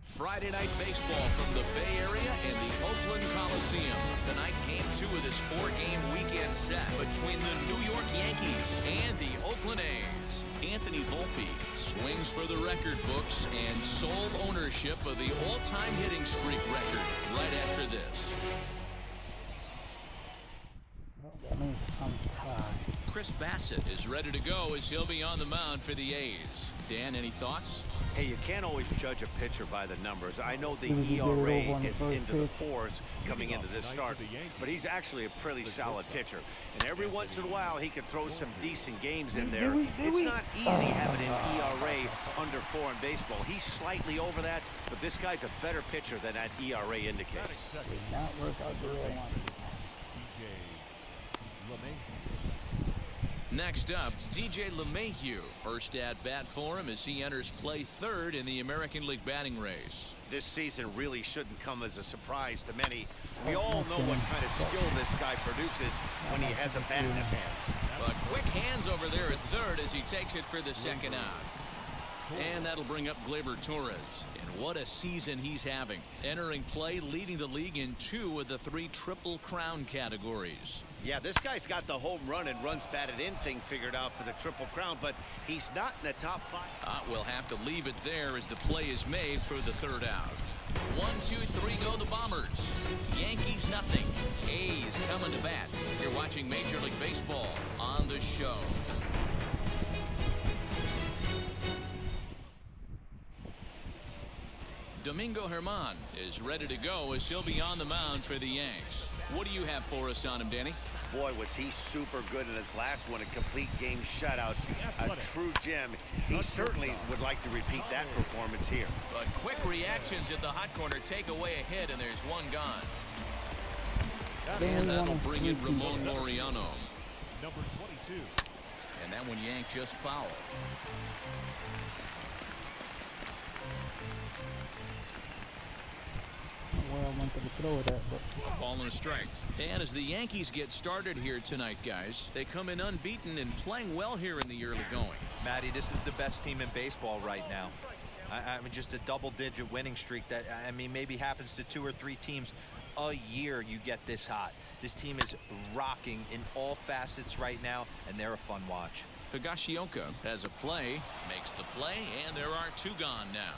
Friday night baseball from the Bay Area and the Oakland Coliseum. Tonight, game 2 of this 4-game weekend set between the New York Yankees and the Oakland A's. Anthony Volpe swings for the record books and sole ownership of the all-time hitting streak record right after this. That means I'm tired. Chris Bassett is ready to go as he'll be on the mound for the A's. Dan, any thoughts? Hey, you can't always judge a pitcher by the numbers. I know the ERA is into the 4s coming into this start, but he's actually a pretty solid pitcher. And every once in a while, he can throw some decent games in there. It's not easy having an ERA under 4 in baseball. He's slightly over that, but this guy's a better pitcher than that ERA indicates. Did not work out the way I wanted. Next up, DJ LeMahieu. First at bat for him as he enters play 3rd in the American League batting race. This season really shouldn't come as a surprise to many. We all know what kind of skill this guy produces when he has a bat in his hands. But quick hands over there at 3rd as he takes it for the 2nd out. And that'll bring up Gleyber Torres. And what a season he's having. Entering play, leading the league in 2 of the 3 Triple Crown categories. Yeah, this guy's got the home run and runs batted in thing figured out for the Triple Crown, but he's not in the top 5. We'll have to leave it there as the play is made for the 3rd out. 1, 2, 3 go the Bombers. Yankees nothing. A's coming to bat. You're watching Major League Baseball on the show. Domingo Germán is ready to go as he'll be on the mound for the Yanks. What do you have for us on him, Danny? Boy, was he super good in his last one, a complete game shutout, a true gem. He certainly would like to repeat that performance here. But quick reactions at the hot corner take away a hit, and there's one gone. And that'll bring in Ramon Laureano. Number 22. And that one yanked just foul. Where I wanted to throw it at, but A ball and a strike. And as the Yankees get started here tonight, guys, they come in unbeaten and playing well here in the early going. Matty, this is the best team in baseball right now. I mean, just a double-digit winning streak that, I mean, maybe happens to 2 or 3 teams a year. You get this hot. This team is rocking in all facets right now, and they're a fun watch. Higashioka has a play, makes the play, and there are 2 gone now.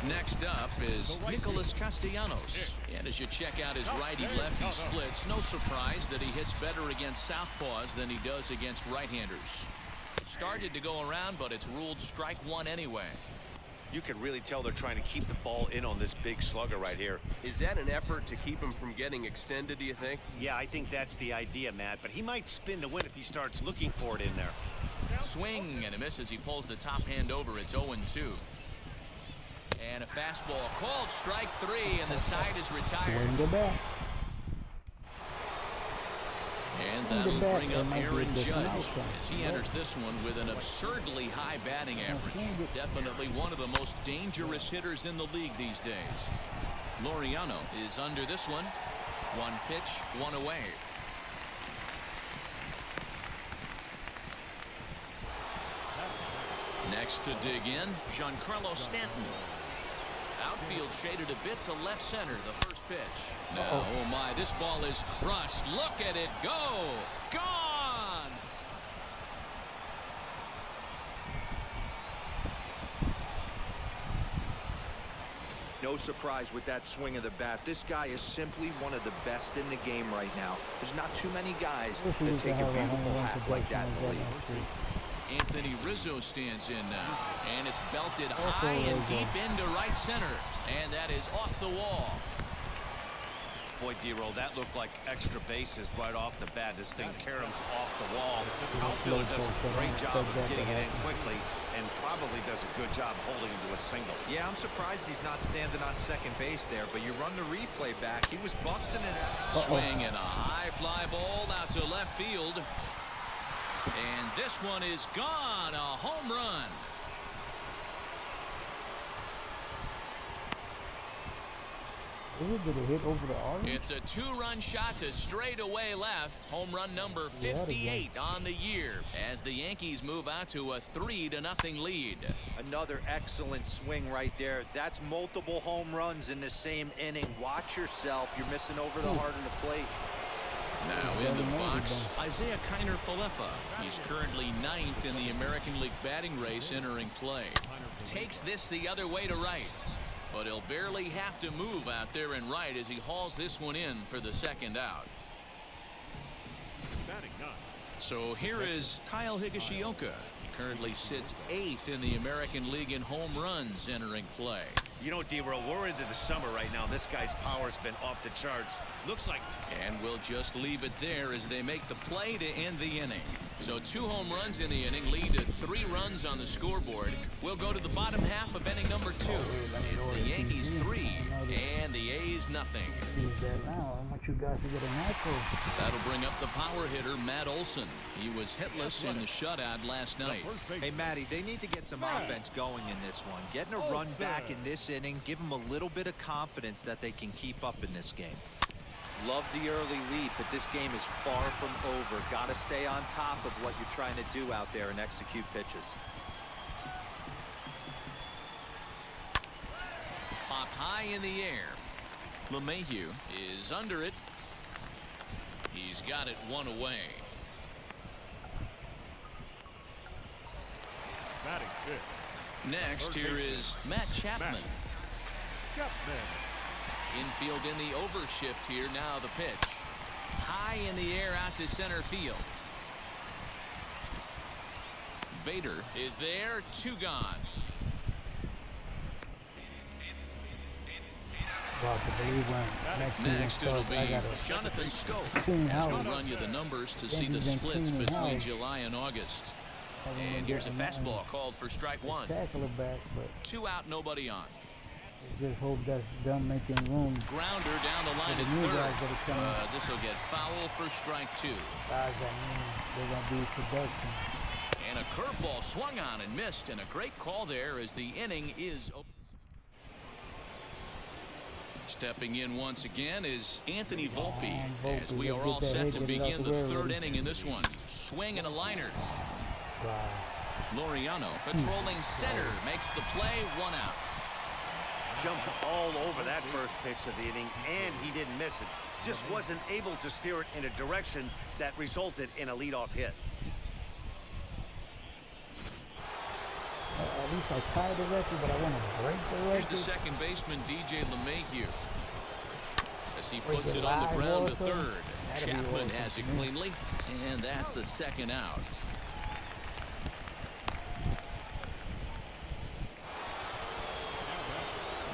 Next up is Nicholas Castellanos. And as you check out his righty-lefty splits, no surprise that he hits better against southpaws than he does against right-handers. Started to go around, but it's ruled strike 1 anyway. You can really tell they're trying to keep the ball in on this big slugger right here. Is that an effort to keep him from getting extended, do you think? Yeah, I think that's the idea, Matt, but he might spin to win if he starts looking for it in there. Swing and a miss as he pulls the top hand over. It's 0-2. And a fastball called strike 3, and the side is retired. go back. And that'll bring up Aaron Judge as he enters this one with an absurdly high batting average. Definitely one of the most dangerous hitters in the league these days. Laureano is under this one. 1 pitch, 1 away. Next to dig in, Giancarlo Stanton. Outfield shaded a bit to left center, the first pitch. Now, oh my, this ball is crushed. Look at it go. Gone. No surprise with that swing of the bat. This guy is simply one of the best in the game right now. There's not too many guys that take a beautiful half like that in the league. Anthony Rizzo stands in now, and it's belted high and deep into right center, and that is off the wall. Boy, D-Roll, that looked like extra bases right off the bat. This thing caroms off the wall. Outfielder does a great job of getting it in quickly and probably does a good job holding him to a single. Yeah, I'm surprised he's not standing on second base there, but you run the replay back. He was busting it out. Swing and a high fly ball out to left field. And this one is gone, a home run. Did it hit over the arm? It's a two-run shot to straightaway left. Home run number 58 on the year as the Yankees move out to a 3-0 lead. Another excellent swing right there. That's multiple home runs in the same inning. Watch yourself. You're missing over the heart of the plate. Now in the box, Isaiah Kiner-Falefa. He's currently 9th in the American League batting race entering play. Takes this the other way to right. But he'll barely have to move out there and right as he hauls this one in for the second out. So here is Kyle Higashioka. He currently sits 8th in the American League in home runs entering play. You know, D-Row, we're into the summer right now. This guy's power's been off the charts. Looks like... And we'll just leave it there as they make the play to end the inning. So 2 home runs in the inning lead to 3 runs on the scoreboard. We'll go to the bottom half of inning number 2. It's the Yankees 3 and the A's nothing. Use that now. I want you guys to get a natural. That'll bring up the power hitter, Matt Olson. He was hitless in the shutout last night. Hey, Matty, they need to get some offense going in this one. Getting a run back in this inning, give them a little bit of confidence that they can keep up in this game. Love the early lead, but this game is far from over. Got to stay on top of what you're trying to do out there and execute pitches. Popped high in the air. LeMahieu is under it. He's got it 1 away. Batting fifth. Next, here is Matt Chapman. Infield in the overshift here. Now the pitch. High in the air out to center field. Bader is there. 2 gone. Next it'll be Jonathan Scope. He'll run you the numbers to see the splits between July and August. And here's a fastball called for strike 1. 2 out, nobody on. Just hope that's them making room. Grounder down the line at third. This will get foul for strike 2. Guys that mean they're gonna be production. And a curveball swung on and missed, and a great call there as the inning is over. Stepping in once again is Anthony Volpe as we are all set to begin the 3rd inning in this one. Swing and a liner. Laureano patrolling center makes the play. 1 out. Jumped all over that first pitch of the inning, and he didn't miss it. Just wasn't able to steer it in a direction that resulted in a leadoff hit. At least I tied the record, but I want to break the record. Here's the second baseman, DJ LeMahieu. As he puts it on the ground to third. Chapman has it cleanly, and that's the second out.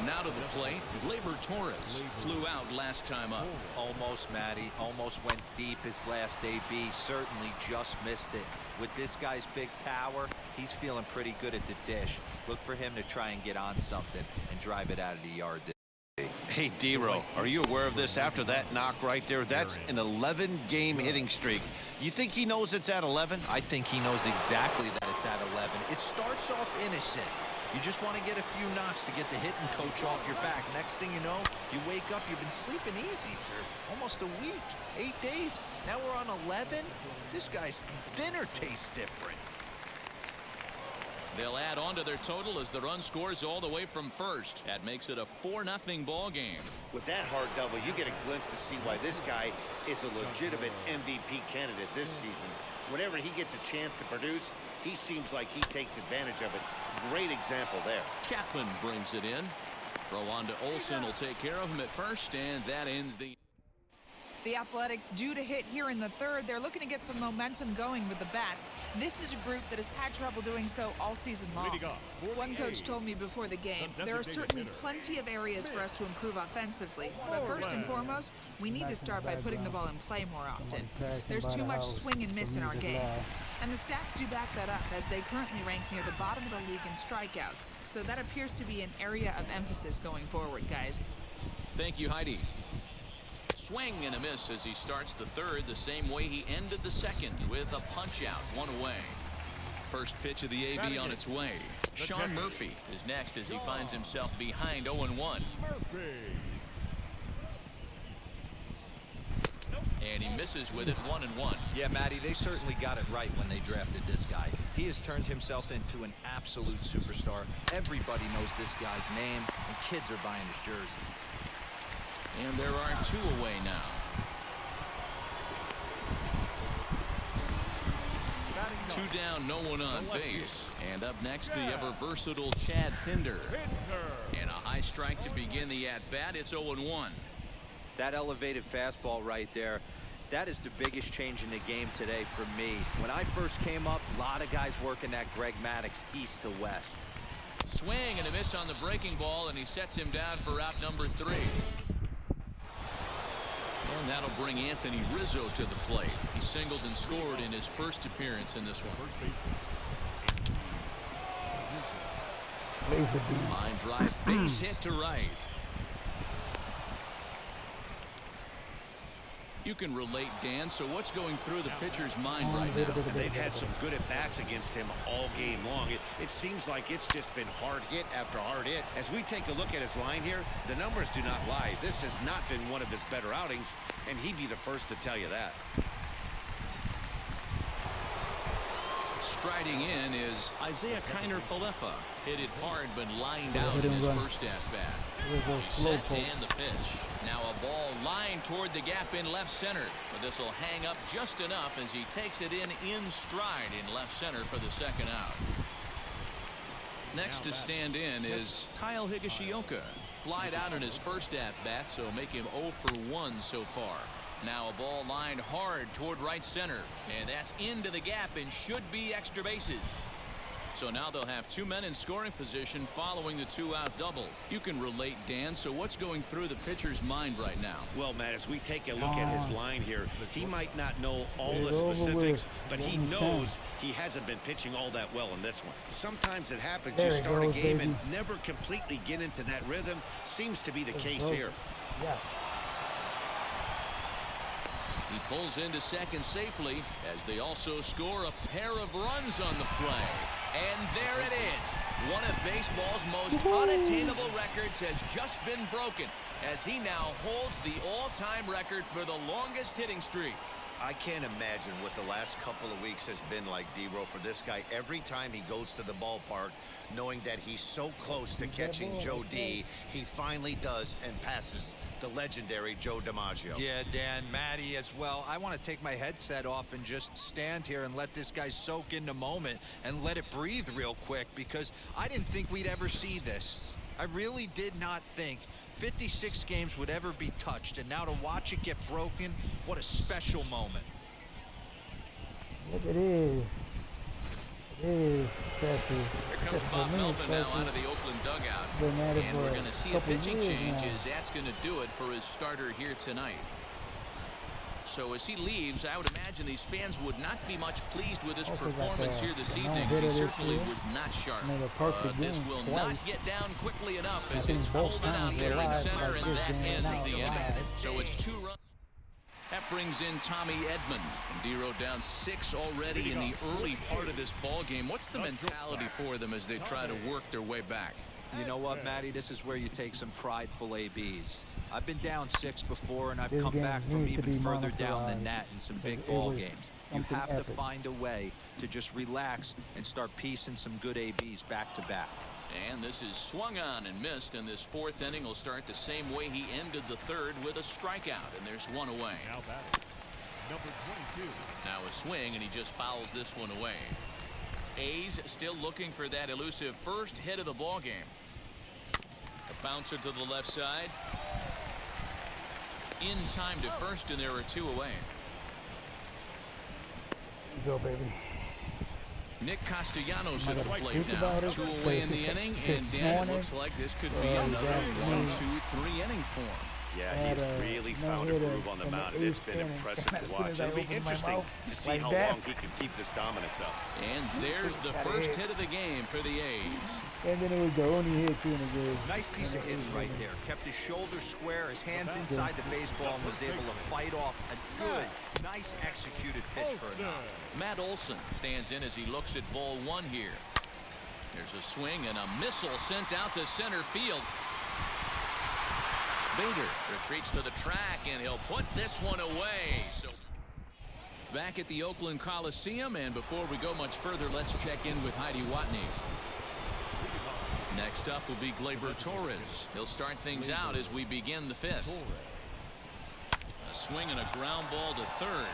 Now to the plate, Gleyber Torres flew out last time up. Almost, Matty. Almost went deep his last AB. Certainly just missed it. With this guy's big power, he's feeling pretty good at the dish. Look for him to try and get on something and drive it out of the yard. Hey, D-Row, are you aware of this after that knock right there? That's an 11-game hitting streak. You think he knows it's at 11? I think he knows exactly that it's at 11. It starts off innocent. You just want to get a few knocks to get the hitting coach off your back. Next thing you know, you wake up, you've been sleeping easy for almost a week, 8 days. Now we're on 11. This guy's dinner tastes different. They'll add on to their total as the run scores all the way from first. That makes it a 4-0 ball game. With that hard double, you get a glimpse to see why this guy is a legitimate MVP candidate this season. Whenever he gets a chance to produce, he seems like he takes advantage of it. Great example there. Chapman brings it in. Throw on to Olson will take care of him at first, and that ends the... The Athletics due to hit here in the 3rd. They're looking to get some momentum going with the bats. This is a group that has had trouble doing so all season long. One coach told me before the game, there are certainly plenty of areas for us to improve offensively. But first and foremost, we need to start by putting the ball in play more often. There's too much swing and miss in our game. And the stats do back that up, as they currently rank near the bottom of the league in strikeouts. So that appears to be an area of emphasis going forward, guys. Thank you, Heidi. Swing and a miss as he starts the 3rd the same way he ended the 2nd with a punch out, 1 away. First pitch of the AB on its way. Sean Murphy is next as he finds himself behind 0-1. And he misses with it, 1-1. Yeah, Matty, they certainly got it right when they drafted this guy. He has turned himself into an absolute superstar. Everybody knows this guy's name, and kids are buying his jerseys. And there are 2 away now. Two down, no one on base. And up next, the ever-versatile Chad Pinder. And a high strike to begin the at-bat. It's 0-1. That elevated fastball right there, that is the biggest change in the game today for me. When I first came up, a lot of guys working that Greg Maddux east to west. Swing and a miss on the breaking ball, and he sets him down for out number 3. And that'll bring Anthony Rizzo to the plate. He singled and scored in his first appearance in this one. Line drive, base hit to right. You can relate, Dan, so what's going through the pitcher's mind right now? And they've had some good at-bats against him all game long. It seems like it's just been hard hit after hard hit. As we take a look at his line here, the numbers do not lie. This has not been one of his better outings, and he'd be the first to tell you that. Striding in is Isaiah Kiner-Falefa. Hit it hard, but lined out in his first at-bat. Set and the pitch. Now a ball lined toward the gap in left center. But this will hang up just enough as he takes it in stride in left center for the second out. Next to stand in is Kyle Higashioka. Flied out in his first at-bat, so make him 0 for 1 so far. Now a ball lined hard toward right center. And that's into the gap and should be extra bases. So now they'll have 2 men in scoring position following the 2-out double. You can relate, Dan, so what's going through the pitcher's mind right now? Well, Matt, as we take a look at his line here, he might not know all the specifics, but he knows he hasn't been pitching all that well in this one. Sometimes it happens. You start a game and never completely get into that rhythm. Seems to be the case here. Yeah. He pulls into second safely as they also score a pair of runs on the play. And there it is. One of baseball's most unattainable records has just been broken as he now holds the all-time record for the longest hitting streak. I can't imagine what the last couple of weeks has been like, D-Row, for this guy. Every time he goes to the ballpark, knowing that he's so close to catching Joe D, he finally does and passes the legendary Joe DiMaggio. Yeah, Dan, Matty as well. I want to take my headset off and just stand here and let this guy soak in the moment and let it breathe real quick, because I didn't think we'd ever see this. I really did not think 56 games would ever be touched, and now to watch it get broken, what a special moment. Look, it is. It is special. Here comes Bob Melvin now out of the Oakland dugout. And we're going to see a pitching change as that's going to do it for his starter here tonight. So as he leaves, I would imagine these fans would not be much pleased with his performance here this evening. He certainly was not sharp. This will not get down quickly enough as it's folded out there in center, and that ends the inning. So it's 2 runs. That brings in Tommy Edman. And Dero down 6 already in the early part of this ball game. What's the mentality for them as they try to work their way back? You know what, Matty? This is where you take some prideful ABs. I've been down 6 before, and I've come back from even further down than that in some big ball games. You have to find a way to just relax and start piecing some good ABs back to back. And this is swung on and missed, and this 4th inning will start the same way he ended the 3rd with a strikeout, and there's 1 away. Now batting, number 22. Now a swing, and he just fouls this one away. A's still looking for that elusive first hit of the ball game. A bouncer to the left side. In time to first, and there are 2 away. Go, baby. Nick Castellanos at the plate now. 2 away in the inning, and Dan, it looks like this could be another 1, 2, 3 inning form. Yeah, he's really found a groove on the mound. It's been impressive to watch. It'll be interesting to see how long he can keep this dominance up. And there's the first hit of the game for the A's. And then it was the only hit in the game. Nice piece of hitting right there. Kept his shoulders square, his hands inside the baseball, and was able to fight off a good, nice executed pitch for a knock. Matt Olson stands in as he looks at ball 1 here. There's a swing and a missile sent out to center field. Bader retreats to the track, and he'll put this one away. So back at the Oakland Coliseum, and before we go much further, let's check in with Heidi Watney. Next up will be Gleyber Torres. He'll start things out as we begin the fifth. A swing and a ground ball to third.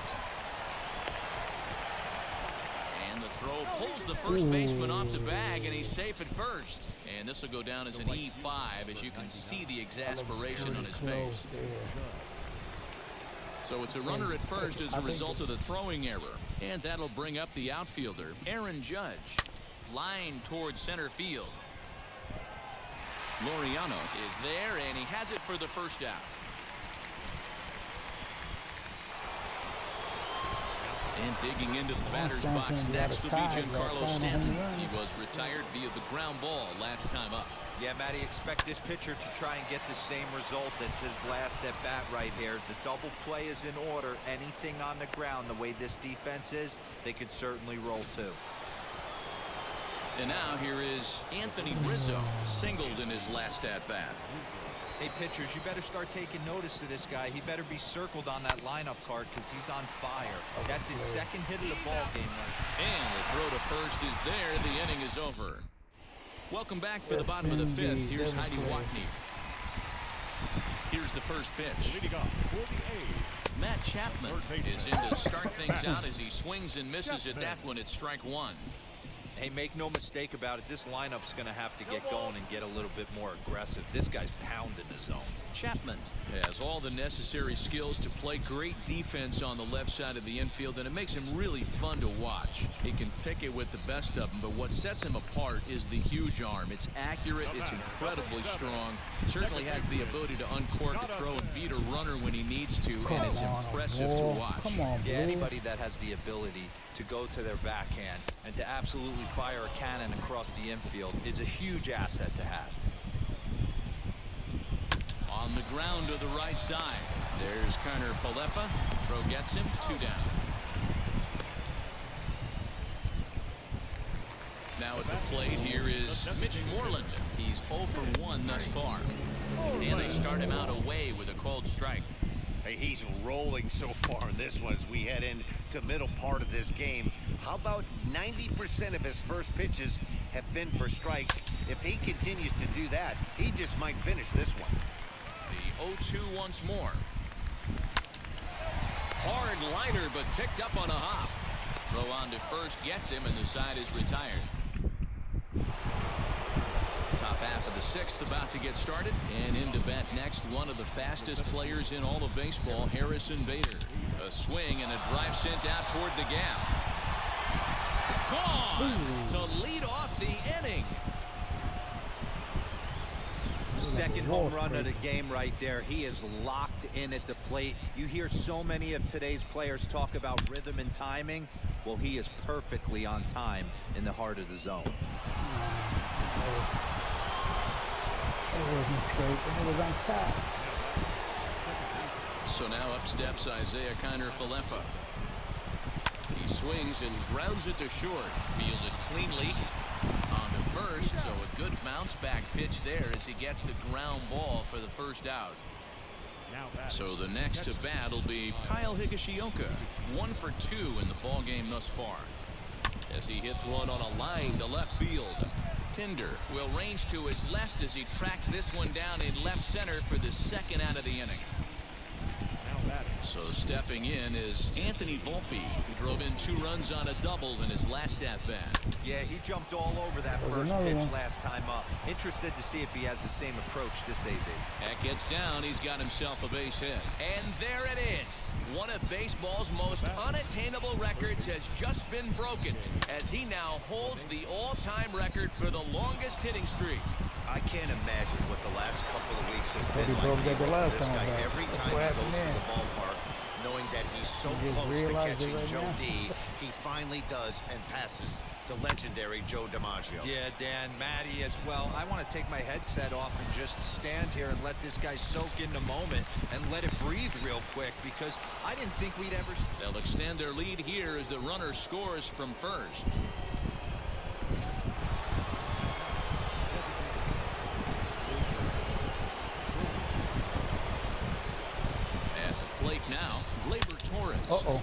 And the throw pulls the first baseman off the bag, and he's safe at first. And this will go down as an E5, as you can see the exasperation on his face. So it's a runner at first as a result of the throwing error. And that'll bring up the outfielder, Aaron Judge. Line towards center field. Laureano is there, and he has it for the first out. And digging into the batter's box next will be Giancarlo Stanton. He was retired via the ground ball last time up. Yeah, Matty, expect this pitcher to try and get the same result as his last at bat right here. The double play is in order. Anything on the ground, the way this defense is, they could certainly roll too. And now here is Anthony Rizzo, singled in his last at bat. Hey, pitchers, you better start taking notice of this guy. He better be circled on that lineup card because he's on fire. That's his second hit of the ball game. And the throw to first is there. The inning is over. Welcome back for the bottom of the fifth. Here's Heidi Watney. Here's the first pitch. Matt Chapman is in to start things out as he swings and misses at that one at strike one. Hey, make no mistake about it. This lineup's going to have to get going and get a little bit more aggressive. This guy's pounding the zone. Chapman has all the necessary skills to play great defense on the left side of the infield, and it makes him really fun to watch. He can pick it with the best of them, but what sets him apart is the huge arm. It's accurate, it's incredibly strong, certainly has the ability to uncork a throw and beat a runner when he needs to, and it's impressive to watch. Yeah, anybody that has the ability to go to their backhand and to absolutely fire a cannon across the infield is a huge asset to have. On the ground to the right side. There's Kiner Falefa. Throw gets him, 2 down. Now at the plate here is Mitch Moreland. He's 0 for 1 thus far. And they start him out away with a called strike. Hey, he's rolling so far in this one as we head into middle part of this game. How about 90% of his first pitches have been for strikes? If he continues to do that, he just might finish this one. The 0-2 once more. Hard liner, but picked up on a hop. Throw on to first gets him, and the side is retired. Top half of the sixth about to get started, and into bat next, one of the fastest players in all of baseball, Harrison Bader. A swing and a drive sent out toward the gap. Gone to lead off the inning. Second home run of the game right there. He is locked in at the plate. You hear so many of today's players talk about rhythm and timing. Well, he is perfectly on time in the heart of the zone. It wasn't straight, and it was on top. So now up steps Isaiah Kiner Falefa. He swings and grounds it to short. Fielded cleanly. On to first, so a good bounce back pitch there as he gets the ground ball for the first out. So the next to bat will be Kyle Higashioka. 1 for 2 in the ball game thus far. As he hits one on a line to left field. Pinder will range to his left as he tracks this one down in left center for the second out of the inning. So stepping in is Anthony Volpe, who drove in 2 runs on a double in his last at-bat. Yeah, he jumped all over that first pitch last time up. Interested to see if he has the same approach this AB. That gets down. He's got himself a base hit. And there it is. One of baseball's most unattainable records has just been broken as he now holds the all-time record for the longest hitting streak. I can't imagine what the last couple of weeks has been like for this guy. Every time he goes to the ballpark, knowing that he's so close to catching Joe D, he finally does and passes the legendary Joe DiMaggio. Yeah, Dan, Matty as well. I want to take my headset off and just stand here and let this guy soak in the moment and let it breathe real quick because I didn't think we'd ever... They'll extend their lead here as the runner scores from first.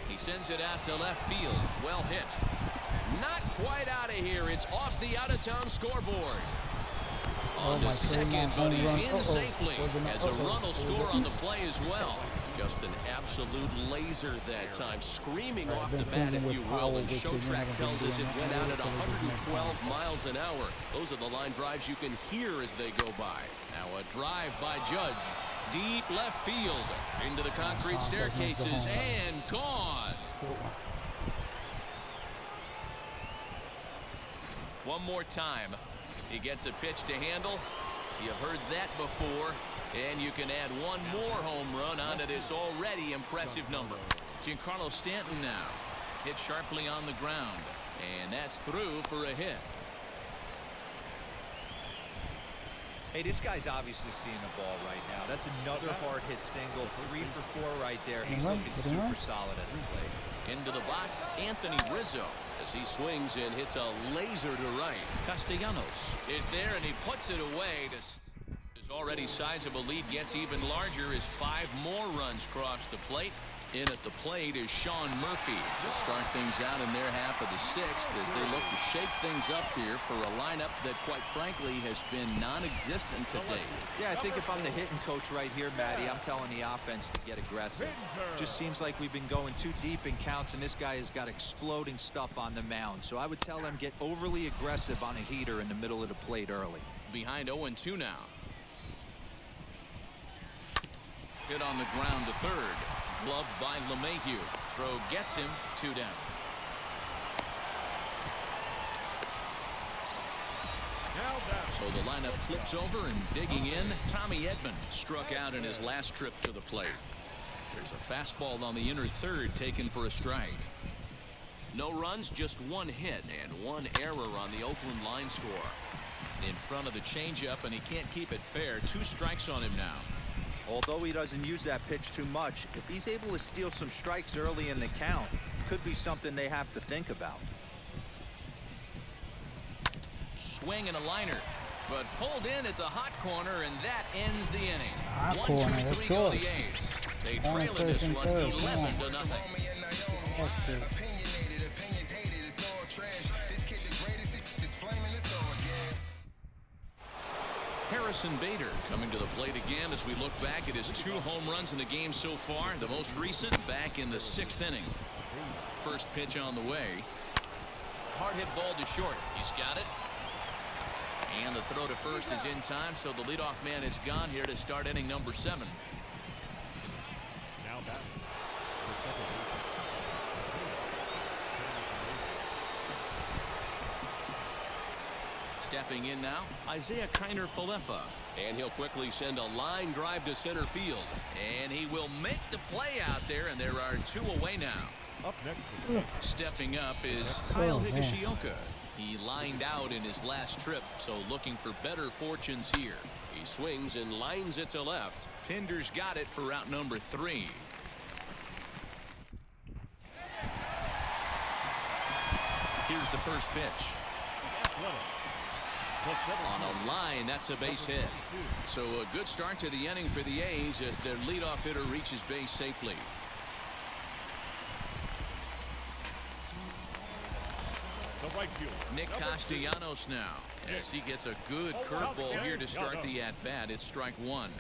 He sends it out to left field. Well hit. Not quite out of here. It's off the out-of-town scoreboard. On to second, but he's in safely as a run will score on the play as well. Just an absolute laser that time, screaming off the bat, if you will, and Showtrack tells us it went out at 112 miles an hour. Those are the line drives you can hear as they go by. Now a drive by Judge, deep left field, into the concrete staircases, and gone. One more time. He gets a pitch to handle. You've heard that before. And you can add one more home run onto this already impressive number. Giancarlo Stanton now. Hit sharply on the ground. And that's through for a hit. Hey, this guy's obviously seeing the ball right now. That's another hard hit single. 3 for 4 right there. He's looking super solid at the plate. Into the box, Anthony Rizzo, as he swings and hits a laser to right. Castellanos is there, and he puts it away. His already sizable lead gets even larger as 5 more runs cross the plate. In at the plate is Sean Murphy to start things out in their half of the 6th as they look to shake things up here for a lineup that, quite frankly, has been non-existent to date. Yeah, I think if I'm the hitting coach right here, Matty, I'm telling the offense to get aggressive. Just seems like we've been going too deep in counts, and this guy has got exploding stuff on the mound. So I would tell them get overly aggressive on a heater in the middle of the plate early. Behind 0-2 now. Hit on the ground to third. Gloved by LeMahieu. Throw gets him. 2 down. So the lineup flips over, and digging in, Tommy Edman struck out in his last trip to the plate. There's a fastball on the inner third taken for a strike. No runs, just 1 hit and 1 error on the Oakland line score. In front of the changeup, and he can't keep it fair. 2 strikes on him now. Although he doesn't use that pitch too much, if he's able to steal some strikes early in the count, could be something they have to think about. Swing and a liner, but pulled in at the hot corner, and that ends the inning. 1, 2, 3 go the A's. They trail in this one 11-0. Harrison Bader coming to the plate again as we look back at his 2 home runs in the game so far. The most recent back in the 6th inning. First pitch on the way. Hard hit ball to short. He's got it. And the throw to first is in time, so the leadoff man is gone here to start inning number 7. Now back. The second baseman. Stepping in now, Isaiah Kiner-Falefa. And he'll quickly send a line drive to center field. And he will make the play out there, and there are 2 away now. Up next. Stepping up is Kyle Higashioka. He lined out in his last trip, so looking for better fortunes here. He swings and lines it to left. Pinder's got it for out number 3. Here's the first pitch. On a line, that's a base hit. So a good start to the inning for the A's as their leadoff hitter reaches base safely. The right fielder, Nick Castellanos now, as he gets a good curveball here to start the at-bat. It's strike 1.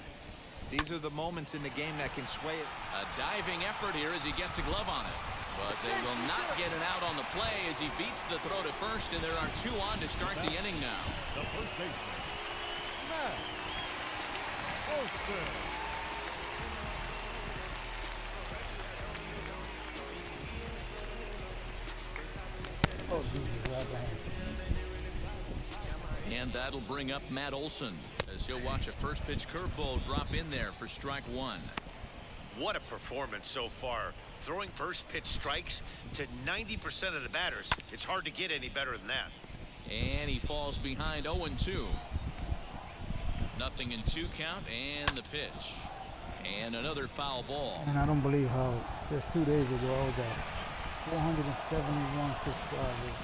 These are the moments in the game that can sway it. A diving effort here as he gets a glove on it. But they will not get it out on the play as he beats the throw to first, and there are 2 on to start the inning now. the first baseman, Matt Olson. And that'll bring up Matt Olson as he'll watch a first pitch curveball drop in there for strike 1. What a performance so far. Throwing first pitch strikes to 90% of the batters. It's hard to get any better than that. And he falls behind 0-2. Nothing in 2 count, and the pitch. And another foul ball. And I don't believe how just 2 days ago I was at 471 subscribers.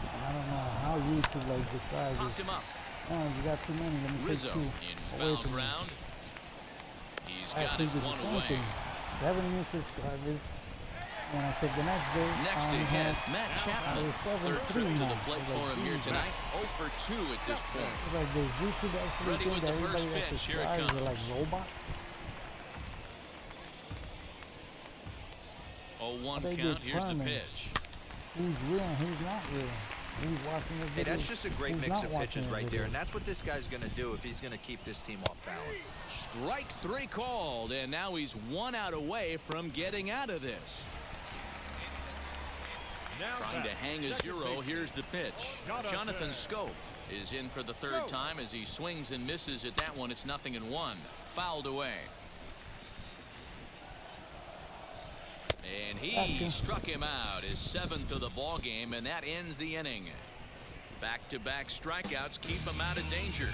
And I don't know how YouTube decides. Popped him up. Oh, you got too many. Let me Rizzo take 2 in away foul from me. ground. He's I got it think it's 1 the same away. thing. 7 new subscribers. And I think the next day, Next to hit, Matt Chapman. Third trip to the plate for him here tonight. 0 for 2 at this point. It's like the YouTube actually Ready think with that the first everybody that pitch. Here it subscribes are like comes. robots. 0-1 They count. Here's the determine pitch. Who's real and who's not real. Who's watching the Hey, video, that's just a great who's mix not of watching pitches the right video. there, and that's what this guy's going to do if he's going to keep this team off balance. Strike 3 called, and now he's 1 out away from getting out of this. Trying to hang a 0. Here's the pitch. Jonathan Scope is in for the 3rd time as he swings and misses at that one. It's 0-1. Fouled away. And he struck him out, his 7th of the ball game, and that ends the inning. Back-to-back strikeouts keep him out of danger.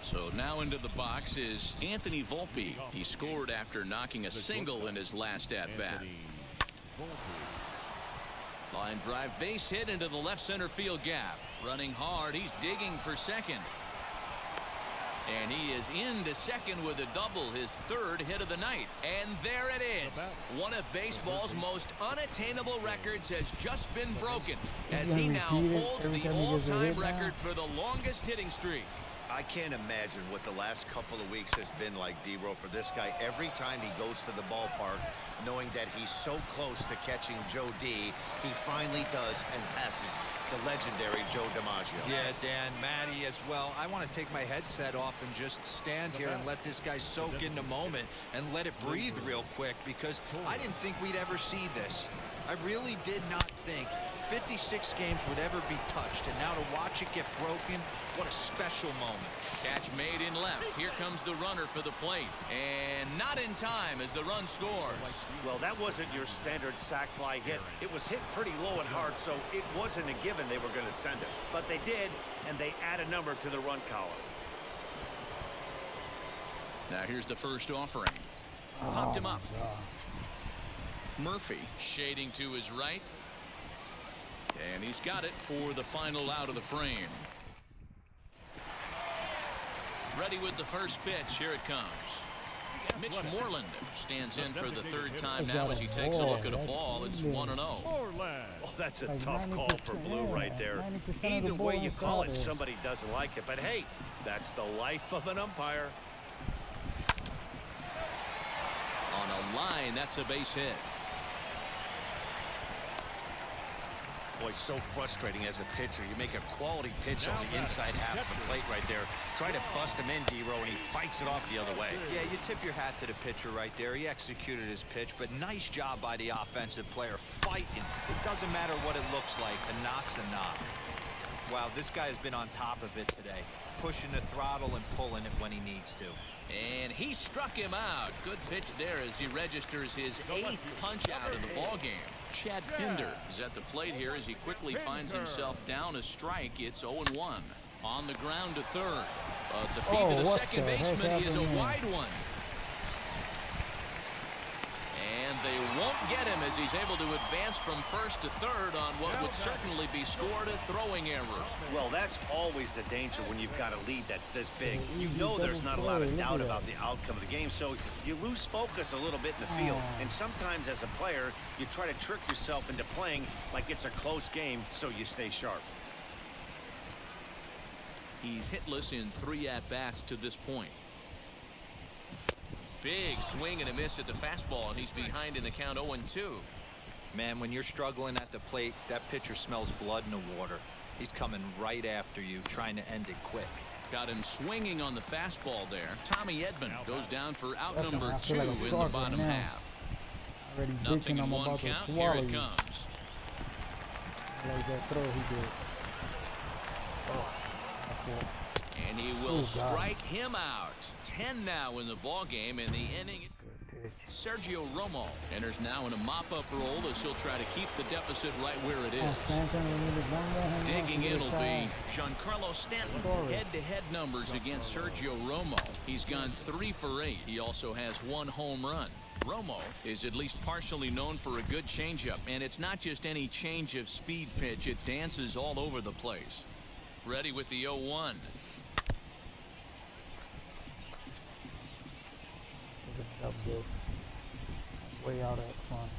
So now into the box is Anthony Volpe. He scored after knocking a single in his last at-bat. Line drive base hit into the left center field gap. Running hard, he's digging for second. And he is into second with a double, his 3rd hit of the night. And there it is. One of baseball's most unattainable records has just been broken as he now holds the all-time record for the longest hitting streak. I can't imagine what the last couple of weeks has been like, D-Row, for this guy. Every time he goes to the ballpark, knowing that he's so close to catching Joe D, he finally does and passes the legendary Joe DiMaggio. Yeah, Dan, Matty as well. I want to take my headset off and just stand here and let this guy soak in the moment and let it breathe real quick, because I didn't think we'd ever see this. I really did not think 56 games would ever be touched, and now to watch it get broken, what a special moment. Catch made in left. Here comes the runner for the plate, and not in time as the run scores. Well, that wasn't your standard sac fly hit. It was hit pretty low and hard, so it wasn't a given they were going to send it. But they did, and they add a number to the run column. Now here's the first offering. Popped him up. Murphy shading to his right. And he's got it for the final out of the frame. Ready with the first pitch. Here it comes. Mitch Moreland stands in for the 3rd time now as he takes a look at a ball. It's 1-0. Oh, that's a tough call for Blue right there. Either way you call it, somebody doesn't like it. But hey, that's the life of an umpire. On a line, that's a base hit. Boy, so frustrating as a pitcher. You make a quality pitch on the inside half of the plate right there. Try to bust him in, D-Row, and he fights it off the other way. Yeah, you tip your hat to the pitcher right there. He executed his pitch, but nice job by the offensive player fighting. It doesn't matter what it looks like. A knock's a knock. Wow, this guy has been on top of it today, pushing the throttle and pulling it when he needs to. And he struck him out. Good pitch there as he registers his 8th punch out of the ball game. Chad Pinder is at the plate here as he quickly finds himself down a strike. It's 0-1. On the ground to 3rd. But the feed to the second baseman is a wide one. And they won't get him as he's able to advance from 1st to 3rd on what would certainly be scored a throwing error. Well, that's always the danger when you've got a lead that's this big. You know there's not a lot of doubt about the outcome of the game, so you lose focus a little bit in the field. And sometimes as a player, you try to trick yourself into playing like it's a close game so you stay sharp. He's hitless in 3 at-bats to this point. Big swing and a miss at the fastball, and he's behind in the count 0-2. Man, when you're struggling at the plate, that pitcher smells blood in the water. He's coming right after you, trying to end it quick. Got him swinging on the fastball there. Tommy Edman goes down for out number 2 in the bottom half. 0-1 count. Here it comes. Like that throw he did. And he will strike him out. 10 now in the ball game in the inning. Sergio Romo enters now in a mop-up role as he'll try to keep the deficit right where it is. Digging in will be Giancarlo Stanton. Head-to-head numbers against Sergio Romo. He's gone 3 for 8. He also has 1 home run. Romo is at least partially known for a good changeup, and it's not just any change of speed pitch. It dances all over the place. Ready with the 0-1. way out at front.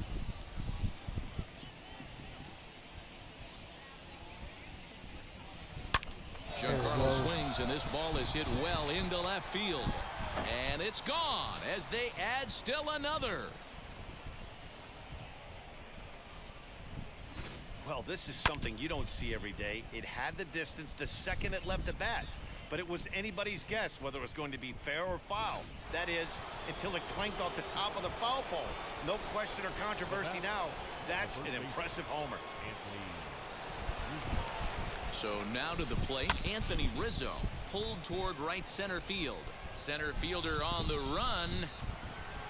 Giancarlo swings, and this ball is hit well into left field. And it's gone as they add still another. Well, this is something you don't see every day. It had the distance the second it left the bat, but it was anybody's guess whether it was going to be fair or foul. That is, until it clanked off the top of the foul pole. No question or controversy now. That's an impressive homer. So now to the plate, Anthony Rizzo, pulled toward right center field. Center fielder on the run.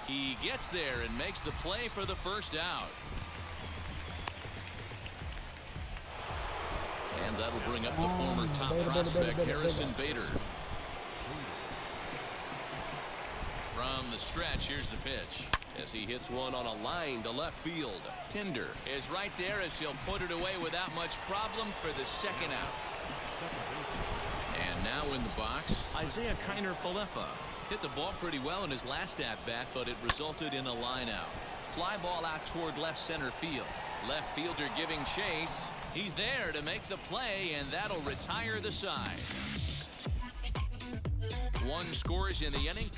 He gets there and makes the play for the first out. And that'll bring up the former top prospect, Harrison Bader. From the stretch, here's the pitch. As he hits one on a line to left field. Pinder is right there as he'll put it away without much problem for the second out. And now in the box, Isaiah Kiner-Falefa hit the ball pretty well in his last at-bat, but it resulted in a line out. Fly ball out toward left center field. Left fielder giving chase. He's there to make the play, and that'll retire the side. One scores in the inning.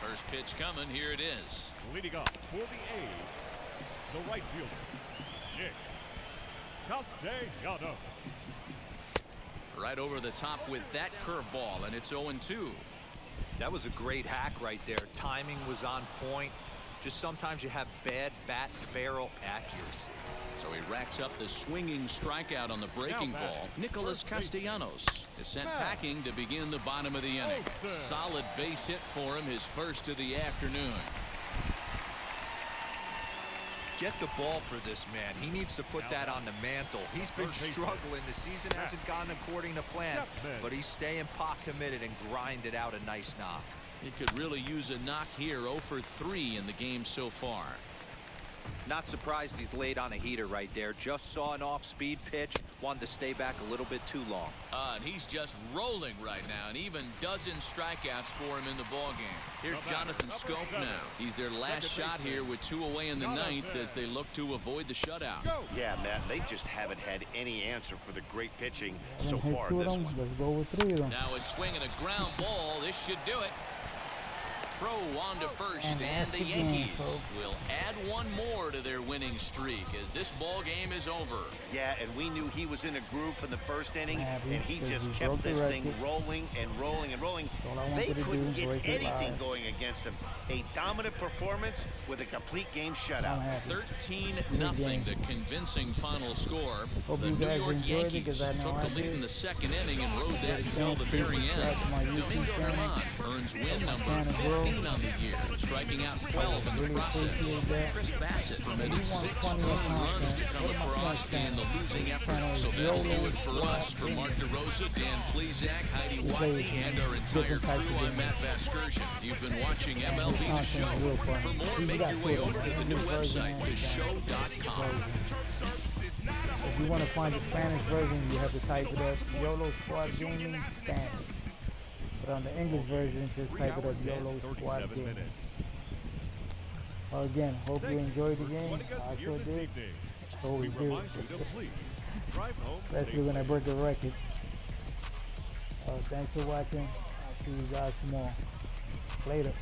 First pitch coming. Here it is. Leading off for the A's, the right fielder, Nick Castellanos. Right over the top with that curveball, and it's 0-2. That was a great hack right there. Timing was on point. Just sometimes you have bad bat barrel accuracy. So he racks up the swinging strikeout on the breaking ball. Nicholas Castellanos is sent packing to begin the bottom of the inning. Solid base hit for him, his first of the afternoon. Get the ball for this man. He needs to put that on the mantle. He's been struggling. The season hasn't gone according to plan, but he's staying pot committed and grinded out a nice knock. He could really use a knock here. 0 for 3 in the game so far. Not surprised he's laid on a heater right there. Just saw an off-speed pitch. Wanted to stay back a little bit too long. And he's just rolling right now, and even dozen strikeouts for him in the ballgame. Here's Jonathan Scope now. He's their last shot here with 2 away in the ninth as they look to avoid the shutout. Yeah, Matt, they just haven't had any answer for the great pitching so far in this one. Let's go with 3 of them. Now it's swinging a ground ball. This should do it. Throw on to first, and the Yankees will add one more to their winning streak as this ball game is over. Yeah, and we knew he was in a groove from the first inning, and he just kept this thing rolling and rolling and rolling. They couldn't get anything going against him. A dominant performance with a complete game shutout. 13-0, the convincing final score. The New York Yankees took the lead in the second inning and rode that until the very end. Domingo Germán earns win number 15 on the year, striking out 12 in the process. Chris Bassett permitted 6 total runs to come across in the losing effort. So that'll do it for us. For Mark DeRosa, Dan Plezak, Heidi Wiley, and our entire crew, I'm Matt Vasgersian. You've been watching MLB The Show. For more, make your way over to the new website, theshow.com. If you want to find the Spanish version, you have to type it up, YOLO Squad Gaming Spanish. But on the English version, just type it up, YOLO Squad Gaming. Again, hope you enjoyed the game. I sure did. Always do. Especially when I break a record. Thanks for watching. I'll see you guys tomorrow. Later.